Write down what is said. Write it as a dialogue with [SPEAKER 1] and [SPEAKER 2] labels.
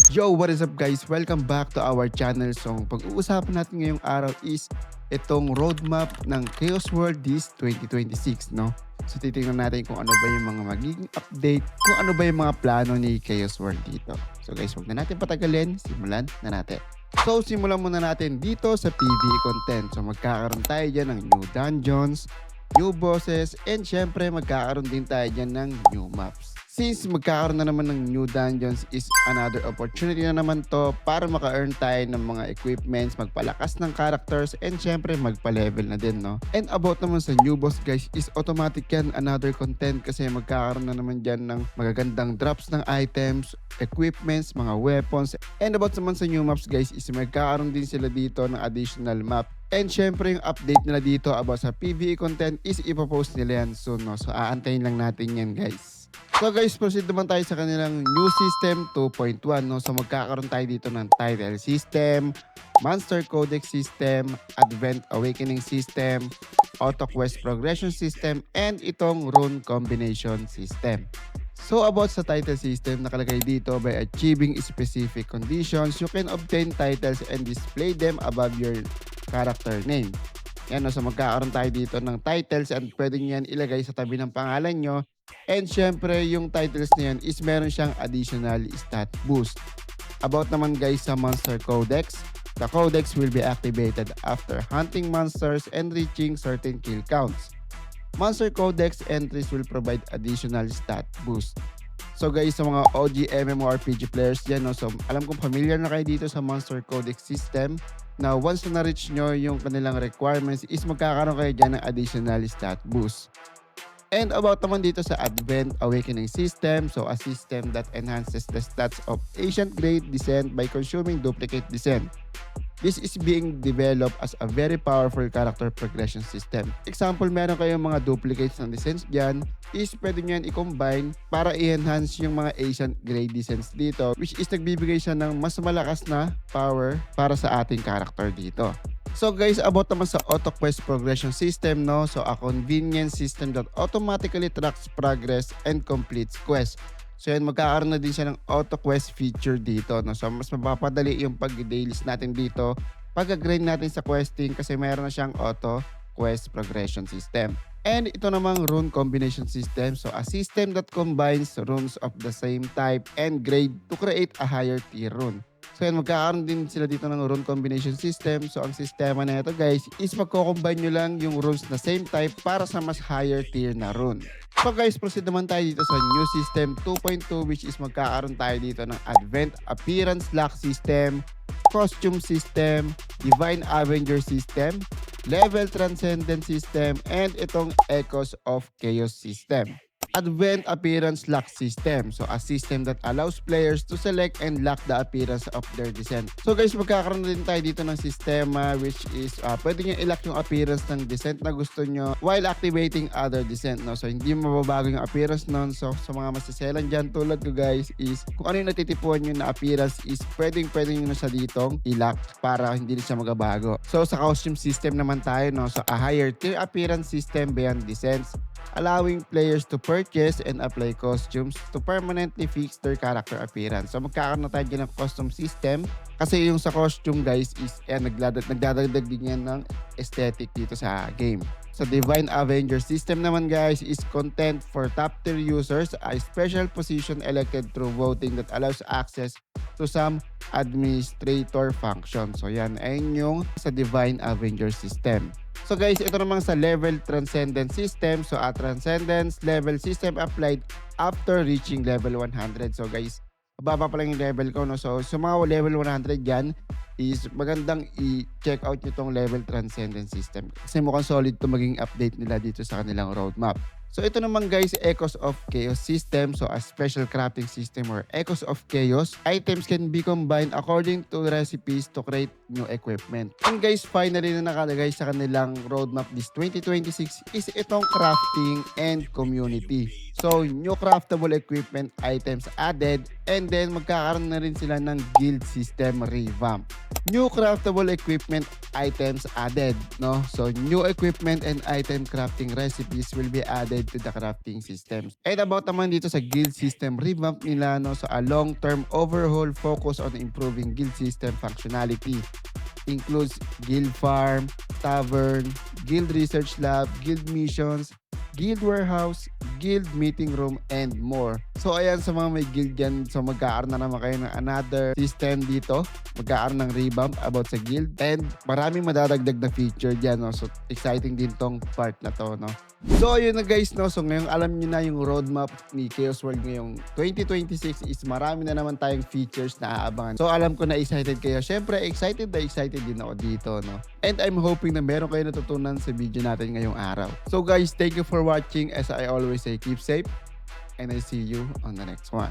[SPEAKER 1] Yo, what is up guys? Welcome back to our channel. So, pag-uusapan natin ngayong araw is itong roadmap ng Chaos World this 2026, no? So, titingnan natin kung ano ba yung mga magiging update, kung ano ba yung mga plano ni Chaos World dito. So guys, huwag na natin patagalin, simulan na natin. So, simulan muna natin dito sa PvE content. So, magkakaroon tayo dyan ng new dungeons, new bosses, and syempre magkakaroon din tayo dyan ng new maps. Since magkakaroon na naman ng new dungeons is another opportunity na naman to para maka-earn tayo ng mga equipments, magpalakas ng characters, and syempre magpa-level na din, no? And about naman sa new boss guys is automatic yan, another content kasi magkakaroon na naman dyan ng magagandang drops ng items, equipments, mga weapons. And about naman sa new maps guys is magkakaroon din sila dito ng additional map. And syempre yung update nila dito about sa PvE content is ipopost nila yan soon, no? So aantayin lang natin yan guys. So guys, proceed naman tayo sa kanilang new system 2.1, no? So magkakaroon tayo dito ng title system, monster codex system, advent awakening system, auto quest progression system, and itong rune combination system. So about sa title system, nakalagay dito by achieving specific conditions, you can obtain titles and display them above your character name. Yan, no? So magkakaroon tayo dito ng titles and pwede nyo yan ilagay sa tabi ng pangalan nyo. And syempre, yung titles na yan is meron siyang additional stat boost. About naman guys sa Monster Codex, the Codex will be activated after hunting monsters and reaching certain kill counts. Monster Codex entries will provide additional stat boost. So guys, sa mga OG MMORPG players dyan, no, so alam kong familiar na kayo dito sa Monster Codex system. Na once na na-reach nyo yung kanilang requirements is magkakaroon kayo dyan ng additional stat boost. And about naman dito sa Advent Awakening System, so a system that enhances the stats of Ancient Grade Descent by consuming duplicate descent. This is being developed as a very powerful character progression system. Example, meron kayong mga duplicates ng descents dyan, is pwede nyo yan i-combine para i-enhance yung mga Ancient Grade Descents dito, which is nagbibigay siya ng mas malakas na power para sa ating character dito. So guys, about naman sa auto quest progression system, no? So a convenient system that automatically tracks progress and completes quests. So yan, magkakaroon na din siya ng auto quest feature dito, no? So mas mapapadali yung pag-dailies natin dito, pag-grind natin sa questing kasi mayroon na siyang auto quest progression system. And ito namang rune combination system, so a system that combines runes of the same type and grade to create a higher tier rune. So yan, magkakaroon din sila dito ng rune combination system. So ang sistema na ito guys is magko-combine nyo lang yung runes na same type para sa mas higher tier na rune. So guys, proceed naman tayo dito sa new system 2.2 which is magkakaroon tayo dito ng Advent Appearance Lock System, Costume System, Divine Avenger System, Level Transcendent System, and itong Echoes of Chaos System. Advent Appearance Lock System. So a system that allows players to select and lock the appearance of their descent. So guys, magkakaroon din tayo dito ng sistema which is pwede nyo i-lock yung appearance ng descent na gusto nyo while activating other descent, no? So hindi mababago yung appearance nun. So sa mga masiselan dyan tulad ko guys is kung ano yung natitipuan nyo na appearance is pwede nyo na siya ditong i-lock para hindi na siya magabago. So sa costume system naman tayo, no? So a higher tier appearance system beyond descents, allowing players to purchase and apply costumes to permanently fix their character appearance. So magkakaroon na tayo dyan ng custom system kasi yung sa costume guys is nagdadagdag din yan ng aesthetic dito sa game. So Divine Avenger system naman guys is content for top tier users, a special position elected through voting that allows access to some administrator function. So yan, ayun yung sa Divine Avenger system. So guys, ito namang sa level transcendent system. So a transcendence level system applied after reaching level 100. So guys, baba pa lang yung level ko, no? So sa mga level 100 dyan is magandang i-check out nyo tong level transcendent system kasi mukhang solid to maging update nila dito sa kanilang roadmap. So ito naman guys, Echoes of Chaos system. So a special crafting system or Echoes of Chaos. Items can be combined according to recipes to create new equipment. And guys, finally na nakalagay sa kanilang roadmap this 2026 is itong crafting and community. So new craftable equipment items added, and then magkakaroon na rin sila ng guild system revamp. New craftable equipment items added, no? So new equipment and item crafting recipes will be added to the crafting systems. And about naman dito sa guild system revamp nila, no? So a long-term overhaul focus on improving guild system functionality includes guild farm, tavern, guild research lab, guild missions, guild warehouse, guild meeting room, and more. So ayan, sa mga may guild yan, so magkaaroon na naman kayo ng another system dito. Magkaaroon ng revamp about sa guild. And maraming madadagdag na feature dyan. No? So exciting din tong part na to. No? So ayun na guys. No? So ngayong alam nyo na yung roadmap ni Chaos World ngayong 2026 is marami na naman tayong features na aabangan. So alam ko na excited kayo. Syempre excited din ako dito. No? And I'm hoping na meron kayo natutunan sa video natin ngayong araw. So guys, thank you for watching. As I always say, keep safe. And I see you on the next one.